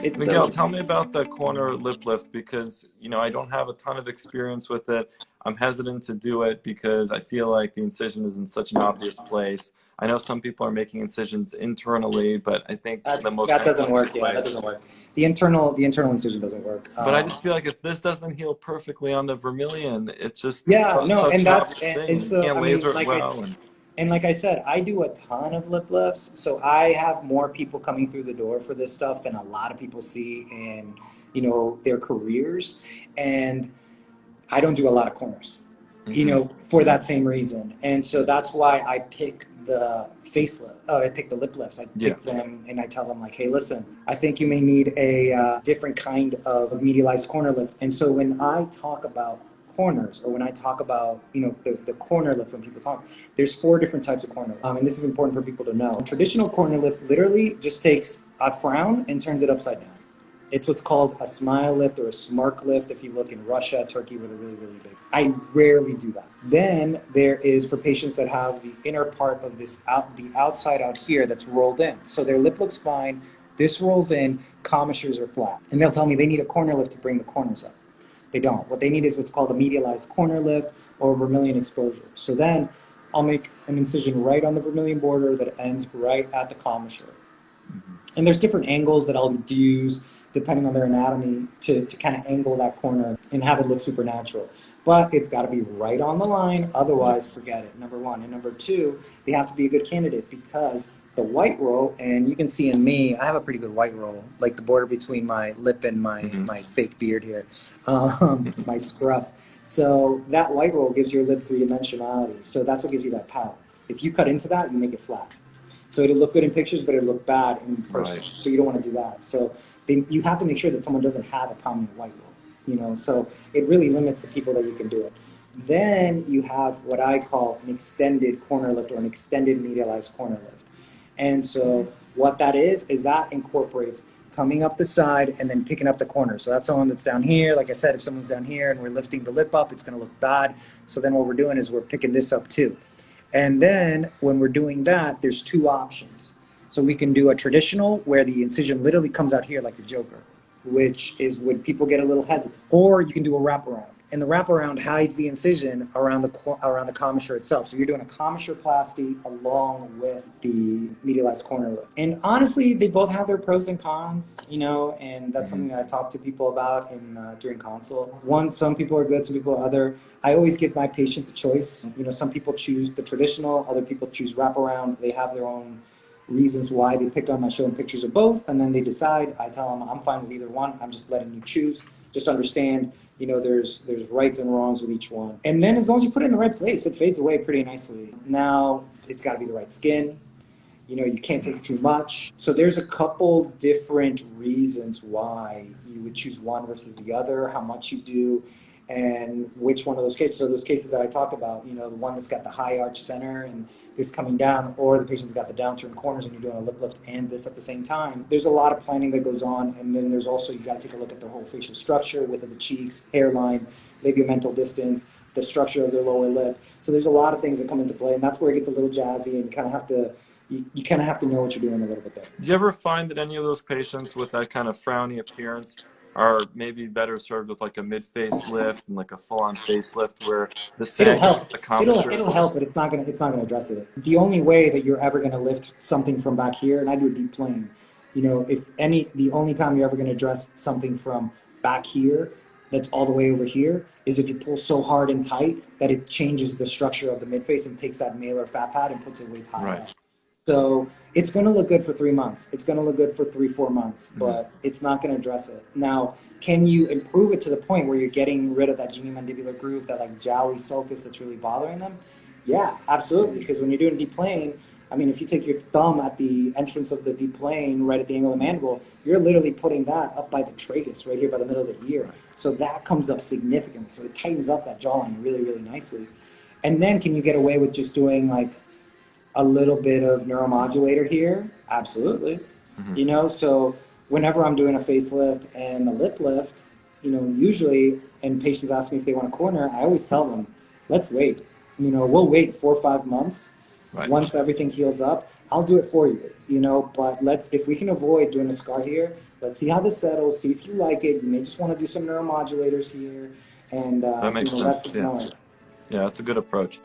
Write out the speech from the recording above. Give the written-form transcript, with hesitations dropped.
It's Miguel, so tell me about the corner lip lift because, I don't have a ton of experience with it. I'm hesitant to do it because I feel like the incision is in such an obvious place. I know some people are making incisions internally, but I think that the most that doesn't work. complete Yeah, way. that doesn't work. The internal incision doesn't work. But I just feel like if this doesn't heal perfectly on the vermilion, it's just Yeah, no, such and an that's obvious thing, and and you so can't I mean, laser it well. And like I said, I do a ton of lip lifts, so I have more people coming through the door for this stuff than a lot of people see in their careers, and I don't do a lot of corners, for that same reason. And so that's why I pick the facelift. I pick the lip lifts. I yeah, pick them and I tell them like, hey, listen, I think you may need a different kind of medialized corner lift. And so when I talk about corners, or when I talk about the corner lift, when people talk, there's 4 different types of corner lift. And this is important for people to know. Traditional corner lift literally just takes a frown and turns it upside down. It's what's called a smile lift or a smirk lift if you look in Russia, Turkey, where they're really, really big. I rarely do that. Then there is for patients that have the inner part of the outside out here that's rolled in. So their lip looks fine, this rolls in, commissures are flat. And they'll tell me they need a corner lift to bring the corners up. They don't. What they need is what's called a medialized corner lift or vermilion exposure. So then I'll make an incision right on the vermilion border that ends right at the commissure. And there's different angles that I'll use depending on their anatomy to kind of angle that corner and have it look supernatural. But it's got to be right on the line, otherwise forget it, number 1. And number 2, they have to be a good candidate because the white roll, and you can see in me, I have a pretty good white roll, like the border between my lip and my fake beard here, my scruff. So that white roll gives your lip 3-dimensionality. So that's what gives you that pout. If you cut into that, you make it flat. So it'll look good in pictures, but it'll look bad in person. Right. So you don't want to do that. So you have to make sure that someone doesn't have a prominent white roll, So it really limits the people that you can do it. Then you have what I call an extended corner lift or an extended medialized corner lift. And so what that is that incorporates coming up the side and then picking up the corner. So that's someone that's down here. Like I said, if someone's down here and we're lifting the lip up, it's going to look bad. So then what we're doing is we're picking this up too. And then when we're doing that, there's 2 options. So we can do a traditional where the incision literally comes out here like the Joker, which is when people get a little hesitant. Or you can do a wraparound. And the wraparound hides the incision around the commissure itself. So you're doing a commissuroplasty along with the medialized corner lift. And honestly, they both have their pros and cons, and that's something that I talk to people about during consult. Some people are good, some people are other. I always give my patient the choice. Some people choose the traditional, other people choose wraparound. They have their own reasons why they picked on. I show them pictures of both, and then they decide. I tell them I'm fine with either one. I'm just letting you choose. Just understand, there's rights and wrongs with each one. And then as long as you put it in the right place, it fades away pretty nicely. Now, it's got to be the right skin. You can't take too much. So there's a couple different reasons why you would choose one versus the other, how much you do, and which one of those cases. So those cases that I talked about, the one that's got the high arch center and this coming down, or the patient's got the downturned corners and you're doing a lip lift and this at the same time. There's a lot of planning that goes on, and then there's also, you got to take a look at the whole facial structure, width of the cheeks, hairline, labiomental distance, the structure of their lower lip. So there's a lot of things that come into play, and that's where it gets a little jazzy, and you kind of have to know what you're doing a little bit there. Do you ever find that any of those patients with that kind of frowny appearance are maybe better served with like a mid-face lift and like a full-on facelift where the It'll sag help. the commissure? It'll help, but it's not gonna address it. The only way that you're ever gonna lift something from back here, and I do a deep plane, the only time you're ever gonna address something from back here that's all the way over here is if you pull so hard and tight that it changes the structure of the midface and takes that malar fat pad and puts it way high up. So it's going to look good for 3 months. It's going to look good for 3-4 months, but it's not going to address it. Now, can you improve it to the point where you're getting rid of that geniomandibular groove, that like jowly sulcus that's really bothering them? Yeah, absolutely. Because when you're doing deep plane, if you take your thumb at the entrance of the deep plane, right at the angle of the mandible, you're literally putting that up by the tragus, right here by the middle of the ear. So that comes up significantly. So it tightens up that jawline really, really nicely. And then can you get away with just doing like a little bit of neuromodulator here? Absolutely. So whenever I'm doing a facelift and a lip lift, usually, and patients ask me if they want a corner, I always tell them, let's wait. We'll wait 4 or 5 months Right. Once everything heals up, I'll do it for you, you know, but if we can avoid doing a scar here, let's see how this settles, see if you like it. You may just want to do some neuromodulators here, and, That you makes know, let's sense. Yeah. ignore it. Yeah, that's a good approach.